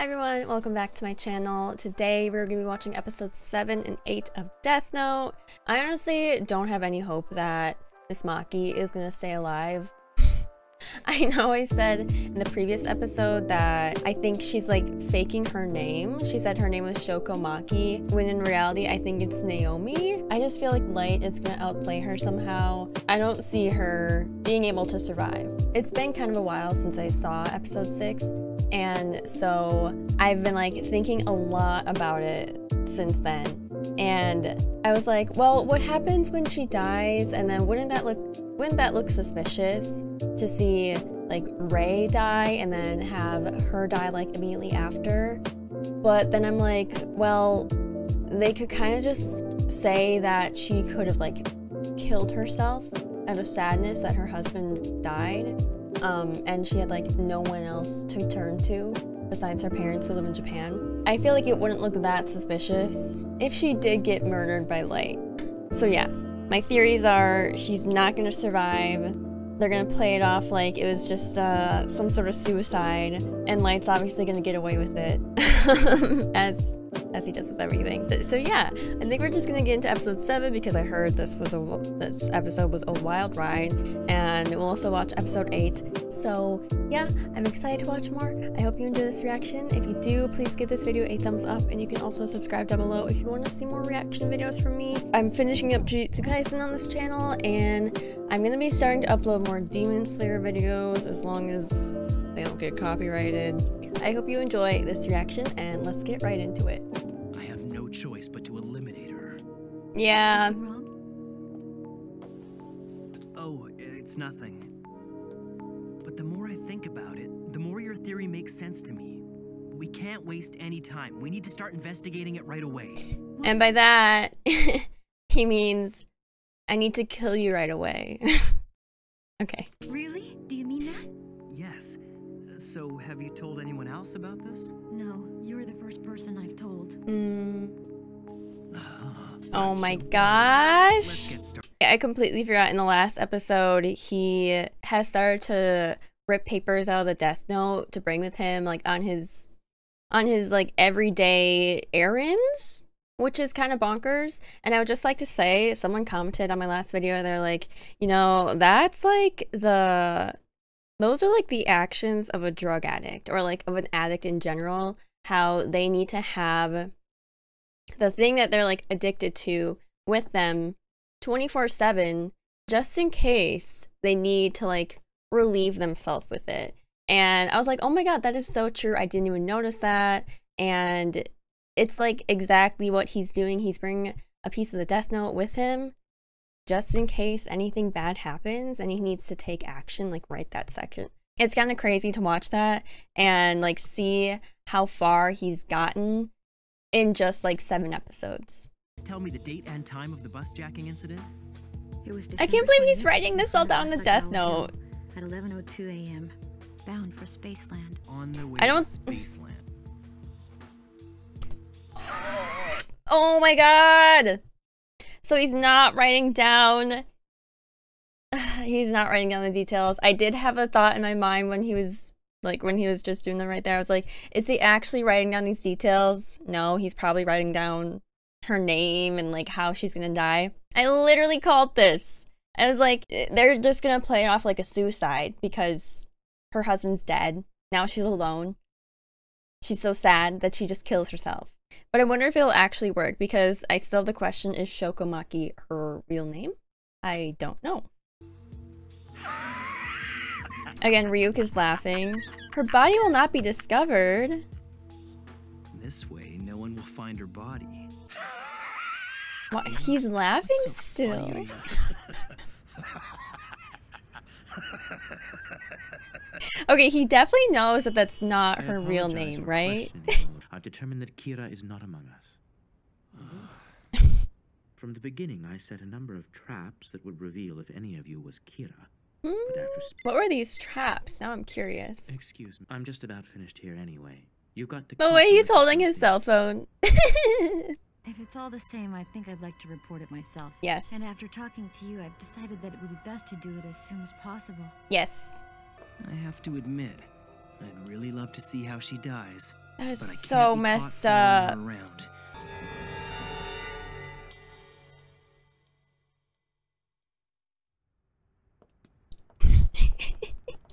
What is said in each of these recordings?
everyone, welcome back to my channel. Today we're going to be watching episodes 7 and 8 of Death Note. I honestly don't have any hope that Miss Maki is going to stay alive. I know I said in the previous episode that I think she's like faking her name. She said her name was Shoko Maki, when in reality I think it's Naomi. I just feel like Light is gonna outplay her somehow. I don't see her being able to survive. It's been kind of a while since I saw episode 6, and so I've been like thinking a lot about it since then. And I was like, well, what happens when she dies? And then wouldn't that look suspicious to see like Ray die and then have her die like immediately after? But then I'm like, well, they could kind of just say that she could have like killed herself out of sadness that her husband died, and she had like no one else to turn to besides her parents who live in Japan. I feel like it wouldn't look that suspicious if she did get murdered by Light. So yeah, my theories are she's not gonna survive. They're gonna play it off like it was just some sort of suicide, and Light's obviously gonna get away with it as he does with everything. So yeah, I think we're just gonna get into episode 7 because I heard this episode was a wild ride, and we'll also watch episode 8. So yeah, I'm excited to watch more. I hope you enjoy this reaction. If you do, please give this video a thumbs up, and you can also subscribe down below if you want to see more reaction videos from me. I'm finishing up Jujutsu Kaisen on this channel, and I'm gonna be starting to upload more Demon Slayer videos as long as they don't get copyrighted. I hope you enjoy this reaction, and let's get right into it. I have no choice but to eliminate her. Yeah. Something wrong? Oh, it's nothing. But the more I think about it, the more your theory makes sense to me. We can't waste any time. We need to start investigating it right away. And by that, he means I need to kill you right away. Okay. Really? Do you mean that? Yes. So, have you told anyone else about this? No, you're the first person I've told. Oh my gosh. Let's get started. I completely forgot in the last episode he has started to rip papers out of the Death Note to bring with him like on his like everyday errands, which is kind of bonkers. And I would just like to say, someone commented on my last video, they're like, you know, that's like those are like the actions of a drug addict, or like of an addict in general, how they need to have the thing that they're like addicted to with them 24/7, just in case they need to like relieve themselves with it. And I was like, oh my god, that is so true. I didn't even notice that. And it's like exactly what he's doing. He's bringing a piece of the Death Note with him just in case anything bad happens and he needs to take action like right that second. It's kind of crazy to watch that and like see how far he's gotten in just like 7 episodes. Tell me the date and time of the bus jacking incident. It was I can't believe he's writing this all down in the Death Note. At 11:02 a.m., bound for Spaceland. On the way I don't- to Spaceland. Oh my god! So he's not writing down... He's not writing down the details. I did have a thought in my mind when he was just doing them right there. I was like, is he actually writing down these details? No, he's probably writing down her name and like how she's gonna die. I literally called this. I was like, they're just gonna play it off like a suicide because her husband's dead. Now she's alone. She's so sad that she just kills herself. But I wonder if it'll actually work, because I still have the question, is Shoko Maki her real name? I don't know. Again, Ryuk is laughing. Her body will not be discovered. This way, no one will find her body. What? He's laughing So still. funny. Okay, he definitely knows that that's not I her real apologize name, for right? questioning you. I've determined that Kira is not among us. From the beginning, I set a number of traps that would reveal if any of you was Kira. But after What were these traps? Now I'm curious. excuse me, I'm just about finished here anyway. You got the The key way to he's it, holding don't his you? cell phone. If it's all the same, I think I'd like to report it myself. Yes. And after talking to you, I've decided that it would be best to do it as soon as possible. Yes. I have to admit, I'd really love to see how she dies. That is but I can't so be caught messed following up. her around.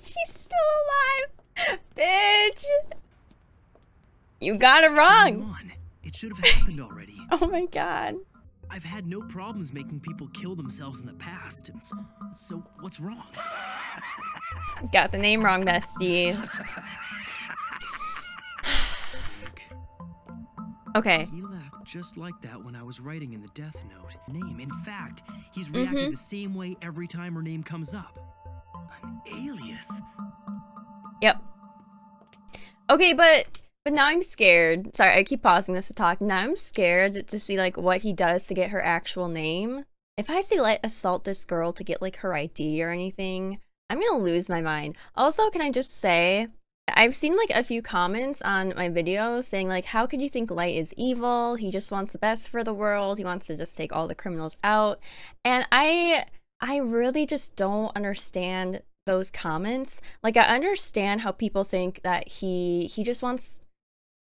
She's still alive! Bitch! You got it What's going wrong! on? It should have happened already. Oh my god. I've had no problems making people kill themselves in the past, and so what's wrong? Got the name wrong, bestie. Okay. He laughed just like that when I was writing in the death note. Name. In fact, he's reacted the same way every time her name comes up. An alias. Yep. Okay, but now I'm scared. Sorry, I keep pausing this to talk. Now I'm scared to see like what he does to get her actual name. If I see Light assault this girl to get like her ID or anything, I'm gonna lose my mind. Also, can I just say, I've seen like a few comments on my videos saying like, how could you think Light is evil? He just wants the best for the world. He wants to just take all the criminals out. And I really just don't understand those comments. Like, I understand how people think that he just wants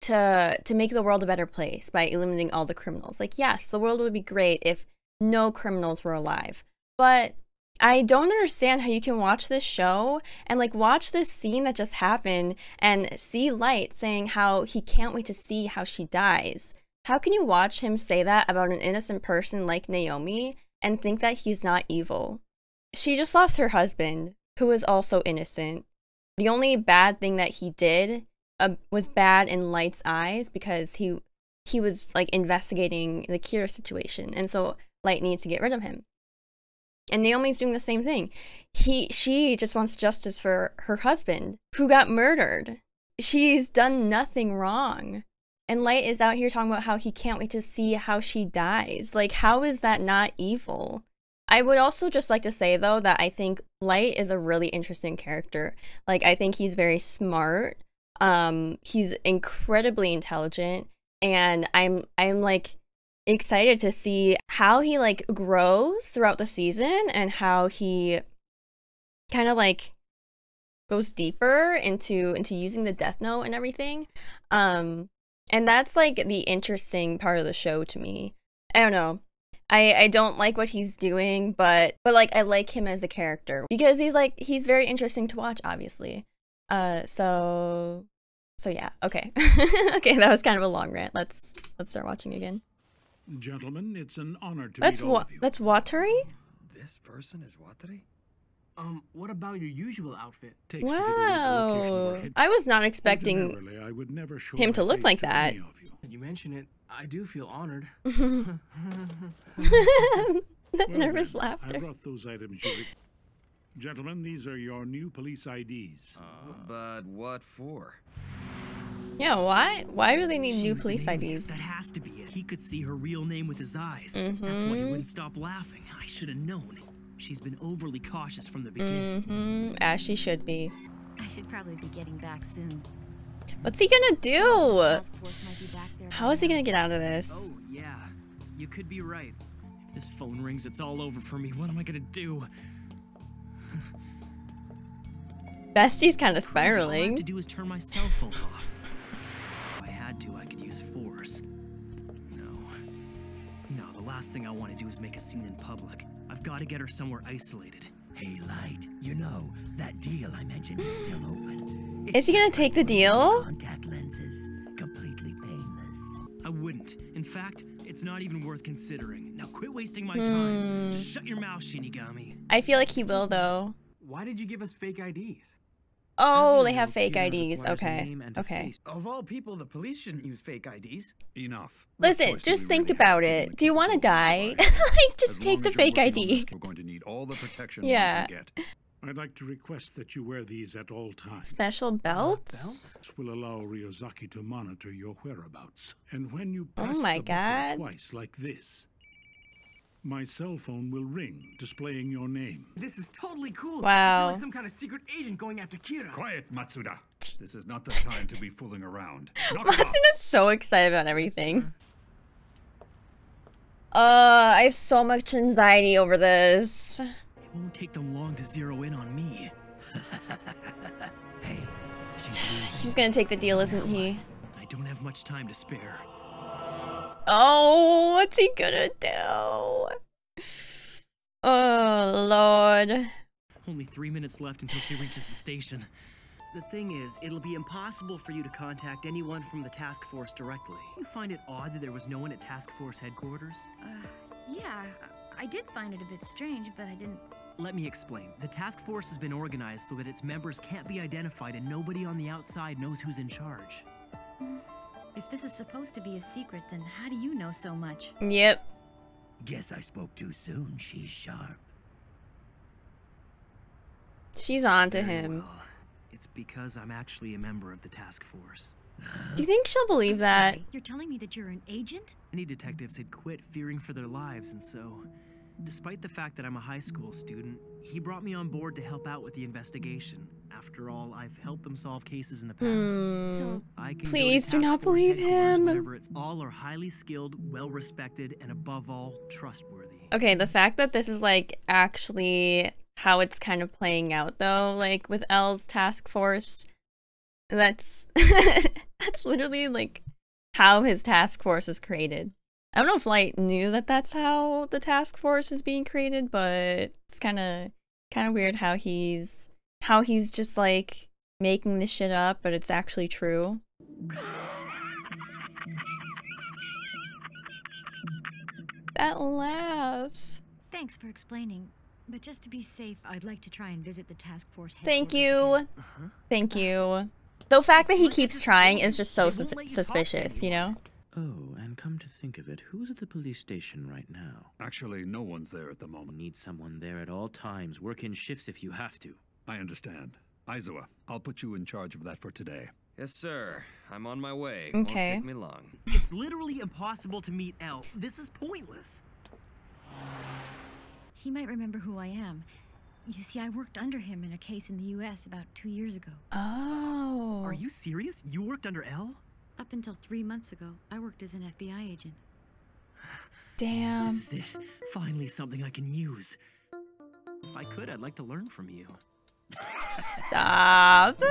to make the world a better place by eliminating all the criminals. Like, yes, the world would be great if no criminals were alive. But I don't understand how you can watch this show and like watch this scene that just happened and see Light saying how he can't wait to see how she dies. How can you watch him say that about an innocent person like Naomi and think that he's not evil? She just lost her husband, who is also innocent. The only bad thing that he did was bad in Light's eyes because he was like investigating the Kira situation, and so Light needs to get rid of him. And Naomi's doing the same thing. She just wants justice for her husband, who got murdered. She's done nothing wrong. And Light is out here talking about how he can't wait to see how she dies. Like, how is that not evil? I would also just like to say, though, that I think Light is a really interesting character. Like, I think he's very smart. He's incredibly intelligent. And I'm like excited to see how he like grows throughout the season and how he kind of like goes deeper into using the Death Note and everything. And that's like the interesting part of the show to me. I don't know. I don't like what he's doing, but like I like him as a character because he's very interesting to watch, obviously. So yeah, okay. Okay, that was kind of a long rant. Let's start watching again. Gentlemen, it's an honor to meet all of you. That's Watari? This person is Watari? What about your usual outfit? Wow. I was not expecting I would never show him my to look face like to that. any of you. You mention it, I do feel honored. That Well nervous then, laughter. I brought those items you... Gentlemen, these are your new police IDs. But what for? Yeah, why? Why do they need She new was police an alias. IDs? That has to be it. He could see her real name with his eyes. That's why he wouldn't stop laughing. I should have known. She's been overly cautious from the beginning. As she should be. I should probably be getting back soon. What's he gonna do? Task force might be back there How by is he now. gonna get out of this? Oh, yeah. You could be right. If this phone rings, it's all over for me. What am I gonna do? Bestie's kind of All I have spiraling. to do is turn my cell phone off. If I had to, I could use force. No, the last thing I want to do is make a scene in public. I've got to get her somewhere isolated. Hey, Light, you know, that deal I mentioned is still open. Is he gonna take the deal? Contact lenses, completely painless. I wouldn't. In fact, it's not even worth considering. Now quit wasting my time. Just shut your mouth, Shinigami. I feel like he will, though. Why did you give us fake IDs? Oh, As they you have know, fake Kira IDs. requires a Okay. name and a Okay. face. Of all people, the police shouldn't use fake IDs. Enough. Listen, What choice do just we think really about have to it. make Do you it want to full die? life? Like, just As take long the as you're fake working on ID. this, we're going to need all the protection Yeah. we can get. I'd like to request that you wear these at all times. Special belts? Belts? This will allow Ryozaki to monitor your whereabouts. And when you Oh press my the button God. twice like this, my cell phone will ring, displaying your name. This is totally cool. I Wow. feel like some kind of secret agent going after Kira. Quiet, Matsuda. This is not the time to be fooling around. Knock it off. Matsuda's so excited about everything. I have so much anxiety over this. It won't take them long to zero in on me. Hey, she's leaving. He's gonna take the deal, isn't he? I don't have much time to spare. Oh, what's he gonna do? Oh, Lord. Only 3 minutes left until she reaches the station. The thing is, it'll be impossible for you to contact anyone from the task force directly. You find it odd that there was no one at task force headquarters? Yeah, I did find it a bit strange, but I didn't... Let me explain. The task force has been organized so that its members can't be identified and nobody on the outside knows who's in charge. If this is supposed to be a secret, then how do you know so much? Yep. Guess I spoke too soon. She's sharp. She's on to Very him. well. It's because I'm actually a member of the task force. Do you think she'll believe that? Sorry, you're telling me that you're an agent? Many detectives had quit fearing for their lives, and so, despite the fact that I'm a high school student, he brought me on board to help out with the investigation. After all, I've helped them solve cases in the past. So, I can Please go do to not task force believe headquarters him. whenever it's all are highly skilled, well-respected, and above all, trustworthy. Okay, the fact that this is like actually how it's kind of playing out though, like with L's task force, that's that's literally like how his task force is created. I don't know if Light knew that that's how the task force is being created, but it's kind of weird how he's just like making this shit up, but it's actually true. That laugh. thanks for explaining. But just to be safe, I'd like to try and visit the task force Thank headquarters you. again. Thank you. The fact that he keeps trying is just so suspicious, you know? Oh, and come to think of it, who's at the police station right now? Actually, no one's there at the moment. Need someone there at all times. Work in shifts if you have to. I understand. Aizawa, I'll put you in charge of that for today. Yes, sir. I'm on my way. Okay. Won't take me long. It's literally impossible to meet L. This is pointless. He might remember who I am. You see, I worked under him in a case in the US about 2 years ago. Oh. Are you serious? You worked under L? Up until 3 months ago, I worked as an FBI agent. Damn. This is it. Finally something I can use. If I could, I'd like to learn from you. Stop.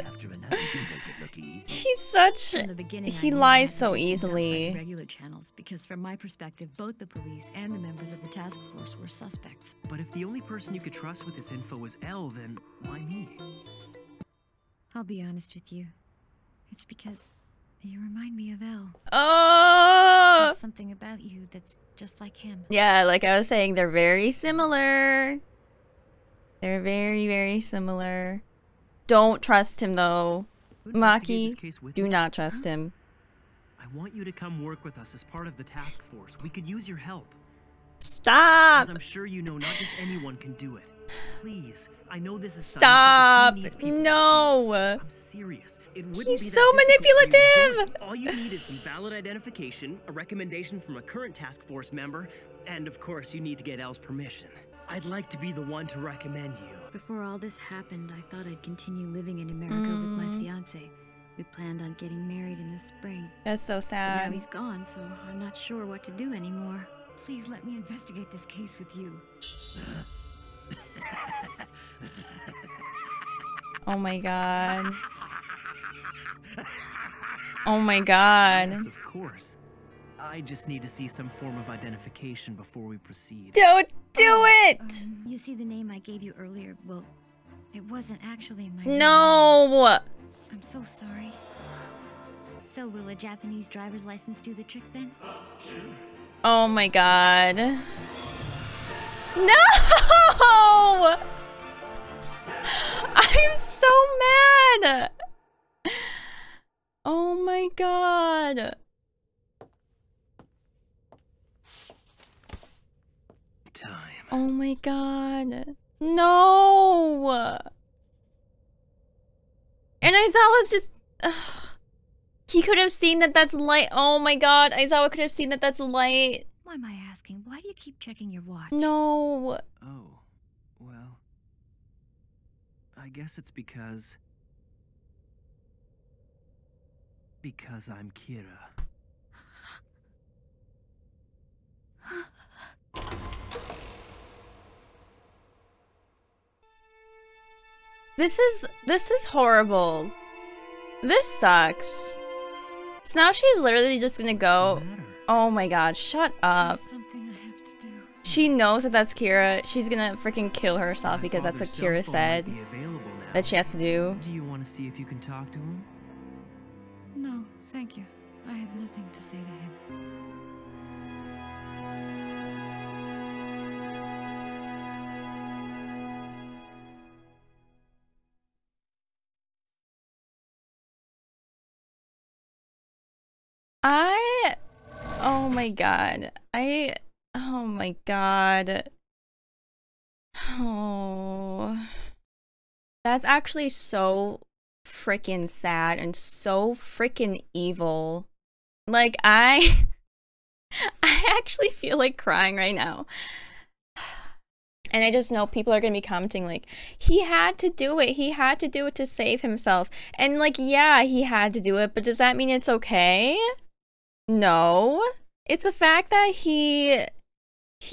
After another, you make it look easy. He's such... From the beginning, He I knew I lies had to so take things outside the easily. regular channels because, from my perspective, both the police and the members of the task force were suspects. But if the only person you could trust with this info was L, then why me? I'll be honest with you. It's because you remind me of Elle. Oh. There's something about you that's just like him. Yeah, like I was saying, they're very similar. They're very, very similar. Don't trust him, though. Who'd investigate Maki, this case with do me? not trust him. I want you to come work with us as part of the task force. We could use your help. Stop! As I'm sure you know, not just anyone can do it. Please, I know this is Stop! sudden, but the team needs people No! I'm serious. It wouldn't He's be that so difficult for you to manipulative! join. All you need is some valid identification, a recommendation from a current task force member, and of course, you need to get L's permission. I'd like to be the one to recommend you. Before all this happened, I thought I'd continue living in America with my fiancé. We planned on getting married in the spring. That's so But now sad. he's gone, so I'm not sure what to do anymore. Please let me investigate this case with you. Oh my god. Oh my god. Yes, of course. I just need to see some form of identification before we proceed. Don't do it! You see the name I gave you earlier? Well, it wasn't actually my name. No! I'm so sorry. So will a Japanese driver's license do the trick then? Oh my god. No! I'm so mad! Oh my god. Time. Oh my god. No! And Aizawa's just... Ugh. He could have seen that that's light. Oh my god, Aizawa could have seen that that's light. Why am I asking? Why do you keep checking your watch? No. Oh, well. I guess it's because I'm Kira. This is horrible. This sucks. So now she's literally just gonna go. Oh my god, shut up. Something I have to do. She knows that that's Kira. She's gonna freaking kill herself because that's what Kira said that she has to do. Do you want to see if you can talk to him? No, thank you. I have nothing to say to him. Oh my god. Oh my god. Oh. That's actually so freaking sad and so freaking evil. Like, I actually feel like crying right now. And I just know people are gonna be commenting like, he had to do it. He had to do it to save himself. And like, yeah, he had to do it, but does that mean it's okay? No. It's the fact that he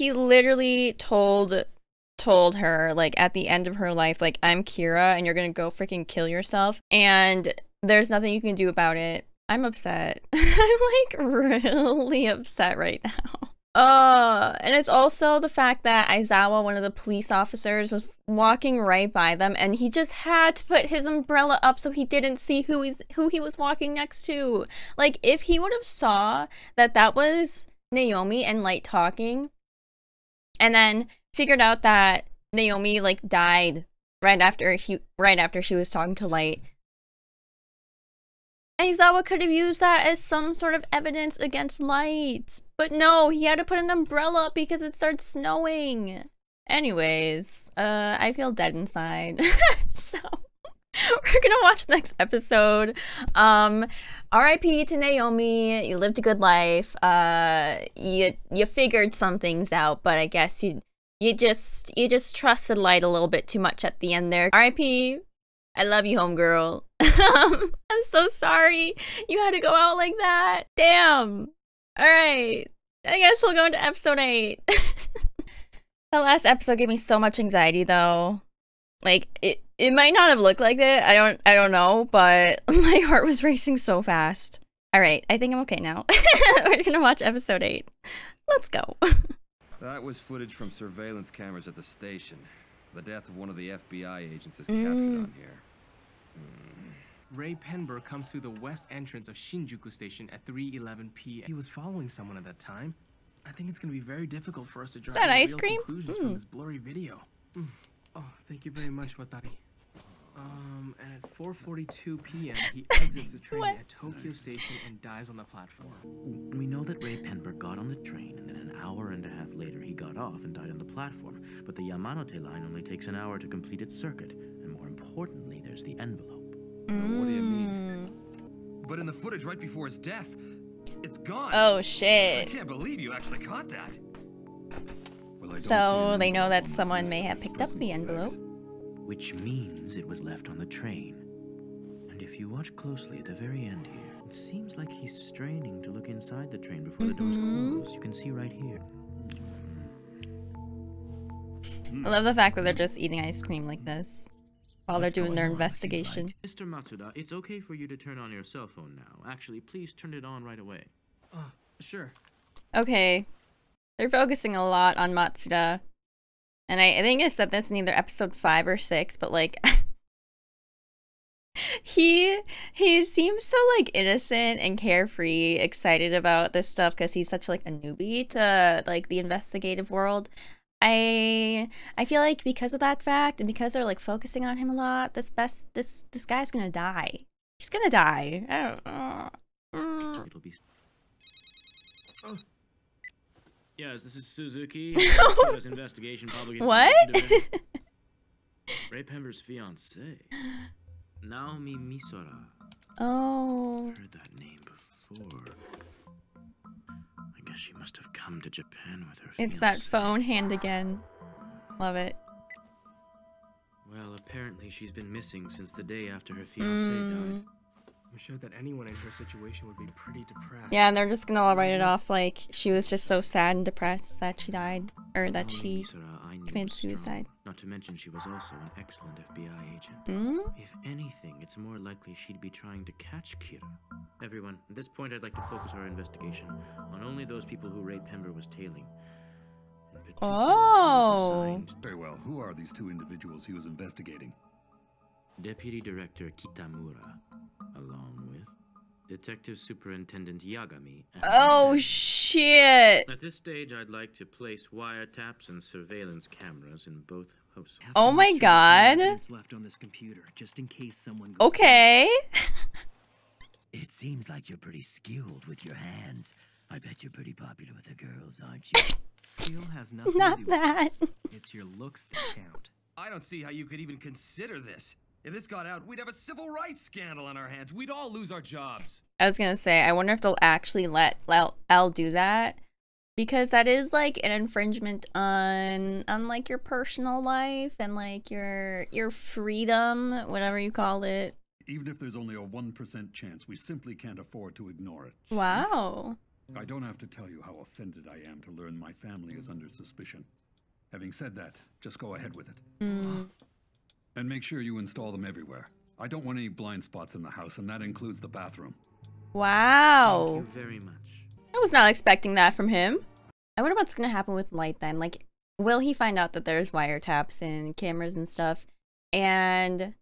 literally told her, like, at the end of her life, like, I'm Kira and you're gonna go freaking kill yourself and there's nothing you can do about it. I'm upset. I'm like really upset right now. And it's also the fact that Aizawa, one of the police officers, was walking right by them and he just had to put his umbrella up so he didn't see who he was walking next to. Like, if he would have saw that that was Naomi and Light talking and then figured out that Naomi like died right after she was talking to Light, Aizawa could have used that as some sort of evidence against Light. But no, he had to put an umbrella up because it started snowing. Anyways, I feel dead inside. So, we're gonna watch the next episode. R.I.P. to Naomi. You lived a good life. You figured some things out, but I guess you just trusted Light a little bit too much at the end there. R.I.P. I love you, homegirl. I'm so sorry you had to go out like that. Damn. Alright. I guess we'll go into episode 8. The last episode gave me so much anxiety though. Like, it might not have looked like it. I don't know, but my heart was racing so fast. Alright, I think I'm okay now. We're gonna watch episode 8. Let's go. That was footage from surveillance cameras at the station. The death of one of the FBI agents is captured on here. Ray Penber comes through the west entrance of Shinjuku Station at 3:11 p.m. He was following someone at that time. I think it's going to be very difficult for us to draw that ice real cream? conclusions from this blurry video. Oh, thank you very much, Watari. And at 4:42 p.m. he exits the train at Tokyo Station and dies on the platform. We know that Ray Penber got on the train and then an hour and a half later he got off and died on the platform. But the Yamanote line only takes an hour to complete its circuit. And more importantly, there's the envelope. What do you mean? But in the footage right before his death, it's gone. Oh shit. I can't believe you actually caught that. Well, So they know that someone may have picked up the envelope. Which means it was left on the train. And if you watch closely at the very end here, it seems like he's straining to look inside the train before the doors close. You can see right here. I love the fact that they're just eating ice cream like this while they're doing their investigation. Mr. Matsuda, it's okay for you to turn on your cell phone now. Actually, please turn it on right away. Sure. Okay. They're focusing a lot on Matsuda. And I think I said this in either episode 5 or 6, but like he seems so like innocent and carefree, excited about this stuff because he's such like a newbie to like the investigative world. I feel like because of that fact and because they're like focusing on him a lot, this guy's gonna die. He's gonna die. I don't know. It'll be... Yes, this is Suzuki. Investigation public What? Ray Penber's fiancée, Naomi Misora. Oh. Heard that name before. I guess she must have come to Japan with her fiancé. It's that phone hand again. Love it. Well, apparently she's been missing since the day after her fiancé died. I'm sure that anyone in her situation would be pretty depressed. Yeah, and they're just gonna all write it off like she was just so sad and depressed that she died, or that she committed suicide. Not to mention she was also an excellent FBI agent. If anything, it's more likely she'd be trying to catch Kira. Everyone, at this point I'd like to focus our investigation on only those people who Ray Pember was tailing. In particular, Oh. those assigned Very well. Who are these two individuals he was investigating? Deputy Director Kitamura, along with Detective Superintendent Yagami. Oh shit. At this stage, I'd like to place wiretaps and surveillance cameras in both houses. Have to Oh make my sure there's no god. evidence left on this computer, just in case someone goes Okay. It seems like you're pretty skilled with your hands. I bet you're pretty popular with the girls, aren't you? Skill has nothing to Not do with that. it. It's your looks that count. I don't see how you could even consider this. If this got out, we'd have a civil rights scandal on our hands. We'd all lose our jobs. I was gonna say, I wonder if they'll actually let Al do that, because that is like an infringement on like your personal life and like your freedom, whatever you call it. Even if there's only a 1% chance, we simply can't afford to ignore it. Wow. I don't have to tell you how offended I am to learn my family is under suspicion. Having said that, just go ahead with it. And make sure you install them everywhere. I don't want any blind spots in the house, and that includes the bathroom. Wow. Thank you very much. I was not expecting that from him. I wonder what's gonna happen with Light then. Like, will he find out that there's wiretaps and cameras and stuff? And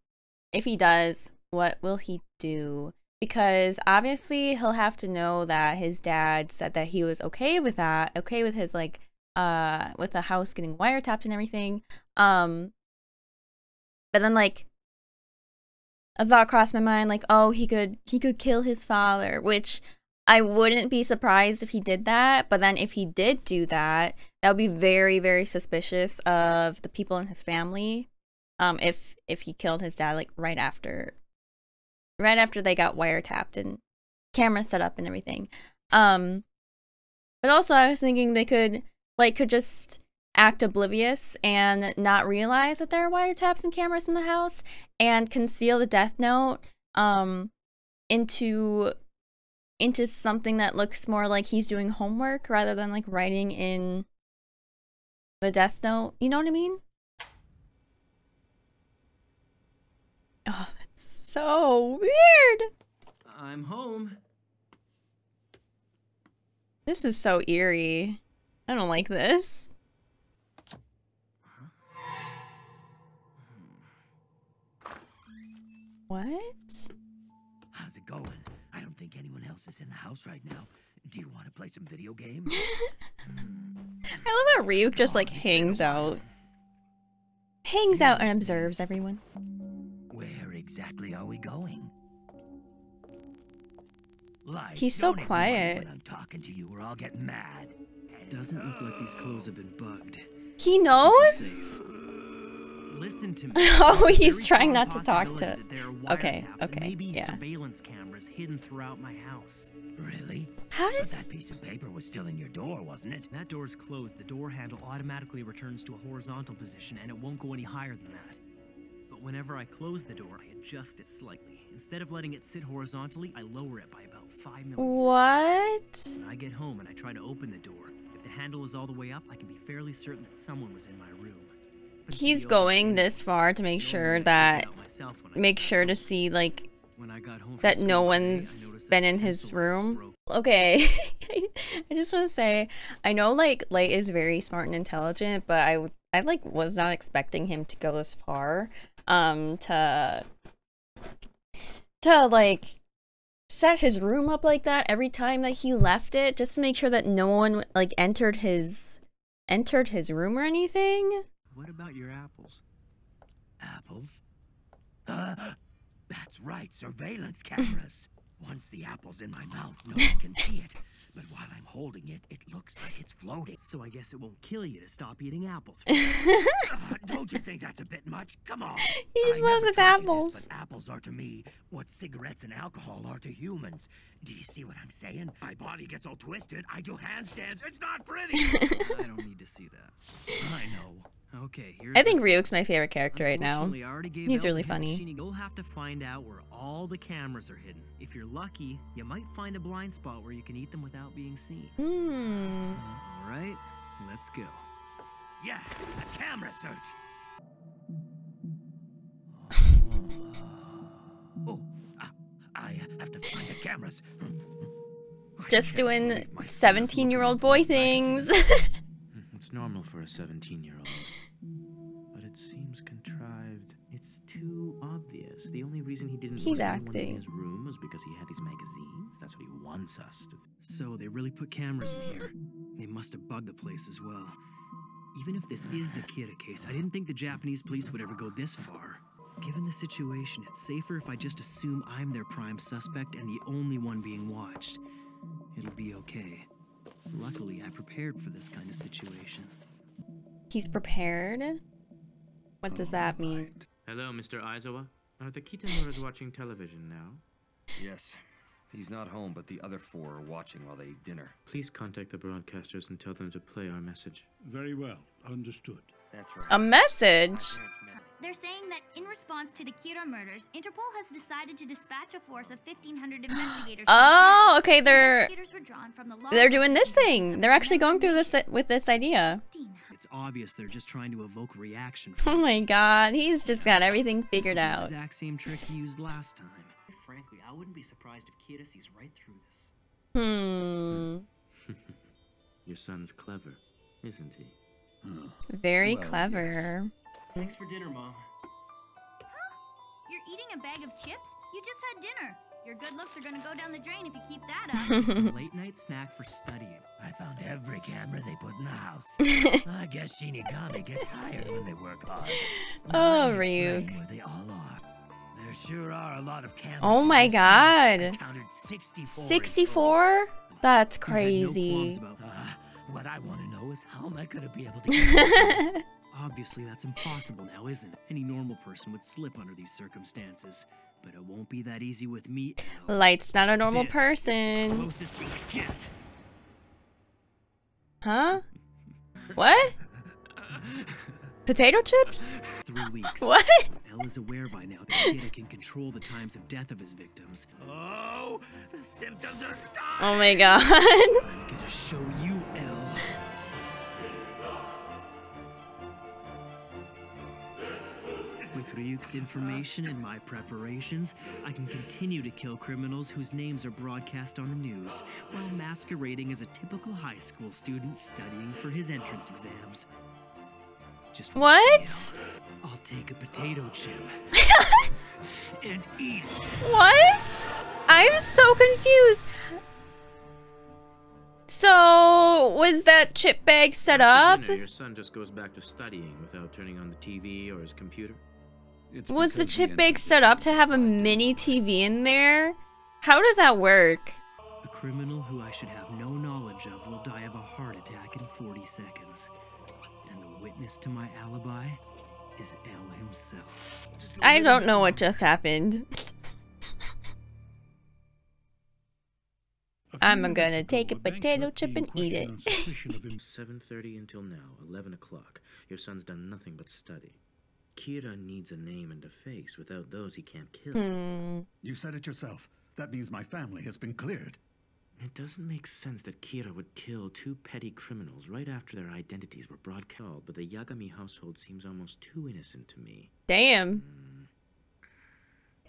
if he does, what will he do? Because obviously he'll have to know that his dad said that he was okay with that, okay with his like with the house getting wiretapped and everything. But then like a thought crossed my mind, like, oh, he could kill his father, which I wouldn't be surprised if he did that. But then if he did do that, that would be very, very suspicious of the people in his family. If he killed his dad like right after they got wiretapped and cameras set up and everything. But also I was thinking they could just act oblivious and not realize that there are wiretaps and cameras in the house and conceal the death note into something that looks more like he's doing homework rather than like writing in the death note. You know what I mean? Oh, that's so weird. I'm home. This is so eerie. I don't like this. What? How's it going? I don't think anyone else is in the house right now. Do you want to play some video games? I love how Ryuk just like hangs out. Hangs out and observes everyone. Where exactly are we going? Like, He's so don't ignore me quiet. when I'm talking to you or I'll get mad. Doesn't look like these clothes have been bugged. He knows? Safe. Listen to me. Oh, he's Very trying strong not to talk possibility to... that there are Okay, wiretaps and okay, maybe yeah. surveillance cameras hidden throughout my house. Really? How But does... that piece of paper was still in your door, wasn't it? That door is closed. The door handle automatically returns to a horizontal position and it won't go any higher than that. But whenever I close the door, I adjust it slightly. Instead of letting it sit horizontally, I lower it by about 5 millimeters. What? When I get home and I try to open the door, if the handle is all the way up, I can be fairly certain that someone was in my room. But if He's the going opening- this far to make the sure only way I that... took it out myself when I Make got sure home. to see, like, When I got home from that school no today, I one's noticed been that in the his pencil was room. broken. Okay. I just want to say, I know, like, Light is very smart and intelligent, but I like, was not expecting him to go this far, to, like, set his room up like that every time that he left it, just to make sure that no one, like, entered his room or anything. What about your apples? Apples? That's right, surveillance cameras. Once the apple's in my mouth, no one can see it. But while I'm holding it, it looks like it's floating. So I guess it won't kill you to stop eating apples. Don't you think that's a bit much? Come on. He just I loves never his told you apples. this, but apples are to me what cigarettes and alcohol are to humans. Do you see what I'm saying? My body gets all twisted. I do handstands. It's not pretty. I don't need to see that. I know. Okay, here's I think the- Ryuk's my favorite character right now. Unfortunately, I already gave He's out really the funny. hint. You'll have to find out where all the cameras are hidden. If you're lucky, you might find a blind spot where you can eat them without being seen. Hmm. All right, let's go. Yeah, a camera search. Oh, I have to find a camera. cameras. Just doing 17-year-old boy things. It's normal for a 17-year-old. But it seems contrived. It's too obvious. The only reason he didn't He's want anyone acting. in his room was because he had his magazines. That's what he wants us to. So they really put cameras in here. They must have bugged the place as well. Even if this is the Kira case, I didn't think the Japanese police would ever go this far. Given the situation, it's safer if I just assume I'm their prime suspect and the only one being watched. It'll be okay. Luckily, I prepared for this kind of situation. He's prepared? What does that mean? Hello, Mr. Aizawa. Are the Kitamuras watching television now? Yes. He's not home, but the other four are watching while they eat dinner. Please contact the broadcasters and tell them to play our message. Very well. Understood. That's right. A message? They're saying that in response to the Kira murders, Interpol has decided to dispatch a force of 1,500 investigators. Oh, okay, Investigators were drawn from the they're doing this thing. They're actually going through this with this idea. It's obvious they're just trying to evoke reaction Oh from my god, he's just got everything figured out. the exact same trick he used last time. Frankly, I wouldn't be surprised if Kira sees right through this. Your son's clever, isn't he? Very clever. Thanks for dinner, Mom. You're eating a bag of chips? You just had dinner. Your good looks are gonna go down the drain if you keep that up. It's a late-night snack for studying. I found every camera they put in the house. I guess Shinigami get tired when they work hard. Oh, Let me Ryuk. explain where they all are. There sure are a lot of cameras. Oh in my this room. I god. counted 64. 64? That's He had no crazy. qualms about What I want to know is how am I going to be able to get this? Obviously, that's impossible now, isn't it? Any normal person would slip under these circumstances. But it won't be that easy with me. Light's not a normal This is the person. closest you get. Huh? What? Potato chips? 3 weeks. What? Elle is aware by now that Kira can control the times of death of his victims. Oh, the symptoms are starting. Oh my god. I'm gonna show you, Elle. With Ryuk's information and my preparations, I can continue to kill criminals whose names are broadcast on the news, while masquerading as a typical high school student studying for his entrance exams. Just What? I'll take a potato chip and eat it. What? I'm so confused. So, was that chip bag set up? After dinner, your son just goes back to studying without turning on the TV or his computer. Was the chip bag set up to have a mini TV in there? How does that work? A criminal who I should have no knowledge of will die of a heart attack in 40 seconds. And the witness to my alibi is Elle himself. I don't know what just happened. I'm gonna take a potato chip and eat it. 7:30 until now, 11 o'clock. Your son's done nothing but study. Kira needs a name and a face. Without those, he can't kill. You said it yourself. That means my family has been cleared. It doesn't make sense that Kira would kill two petty criminals right after their identities were broadcast, but the Yagami household seems almost too innocent to me. Damn.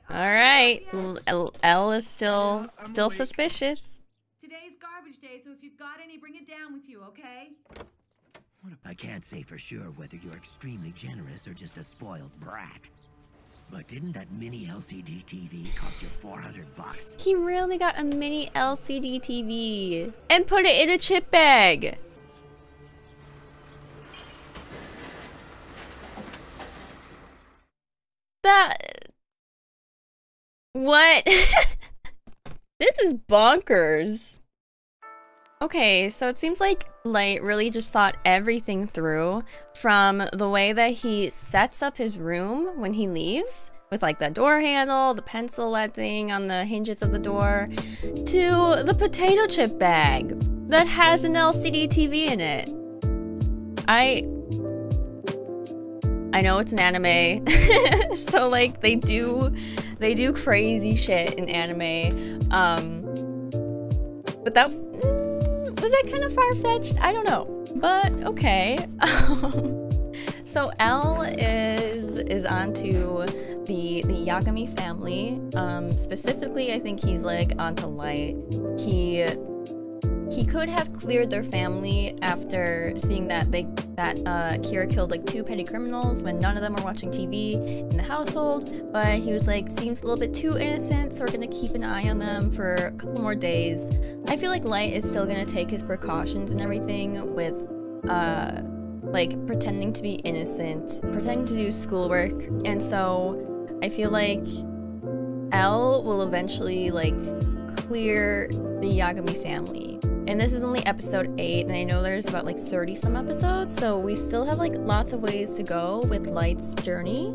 Alright. Elle is still suspicious. Today's garbage day, so if you've got any, bring it down with you, okay? I can't say for sure whether you're extremely generous or just a spoiled brat. But didn't that mini LCD TV cost you $400? He really got a mini LCD TV and put it in a chip bag. What? This is bonkers. Okay, so it seems like Light really just thought everything through, from the way that he sets up his room when he leaves, with like the door handle, the pencil lead thing on the hinges of the door, to the potato chip bag that has an LCD TV in it. I know it's an anime, so like they do crazy shit in anime, but that was that kind of far-fetched? I don't know, but okay. So Elle is onto the Yagami family. Specifically, I think he's like onto Light. He could have cleared their family after seeing that Kira killed like 2 petty criminals when none of them were watching TV in the household, but he was like, seems a little bit too innocent, so we're gonna keep an eye on them for a couple more days. I feel like Light is still gonna take his precautions and everything with like pretending to be innocent, pretending to do schoolwork, and so I feel like L will eventually like clear the Yagami family. And this is only episode 8, and I know there's about like 30 some episodes, so we still have like lots of ways to go with Light's journey.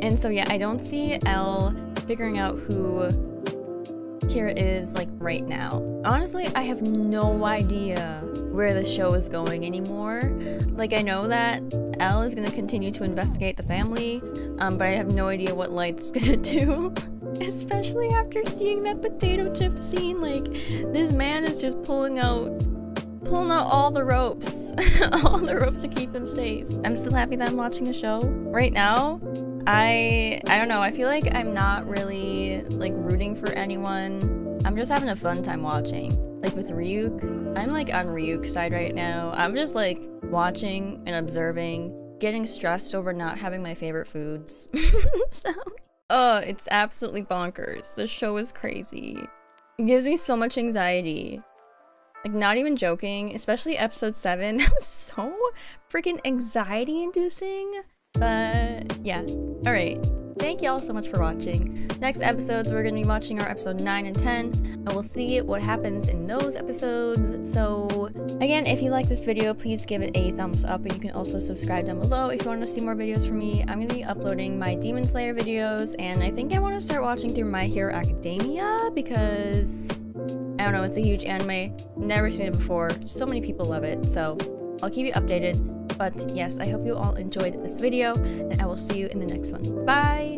And so yeah, I don't see Elle figuring out who Kira is like right now. Honestly, I have no idea where the show is going anymore. Like, I know that Elle is gonna continue to investigate the family, but I have no idea what Light's gonna do. Especially after seeing that potato chip scene. Like, this man is just pulling out all the ropes. All the ropes to keep him safe. I'm still happy that I'm watching the show. Right now, I don't know, I feel like I'm not really like rooting for anyone. I'm just having a fun time watching. Like with Ryuk, I'm like on Ryuk's side right now. I'm just like watching and observing, getting stressed over not having my favorite foods. So oh, it's absolutely bonkers. This show is crazy. It gives me so much anxiety. Like, not even joking, especially episode 7. That was so freaking anxiety inducing. But yeah, alright. Thank y'all so much for watching. Next episodes, we're gonna be watching our episode 9 and 10, and we'll see what happens in those episodes. So again, if you like this video, please give it a thumbs up, and you can also subscribe down below if you want to see more videos from me. I'm gonna be uploading my Demon Slayer videos, and I think I want to start watching through My Hero Academia because I don't know, it's a huge anime. Never seen it before. So many people love it, so I'll keep you updated. But yes, I hope you all enjoyed this video, and I will see you in the next one. Bye!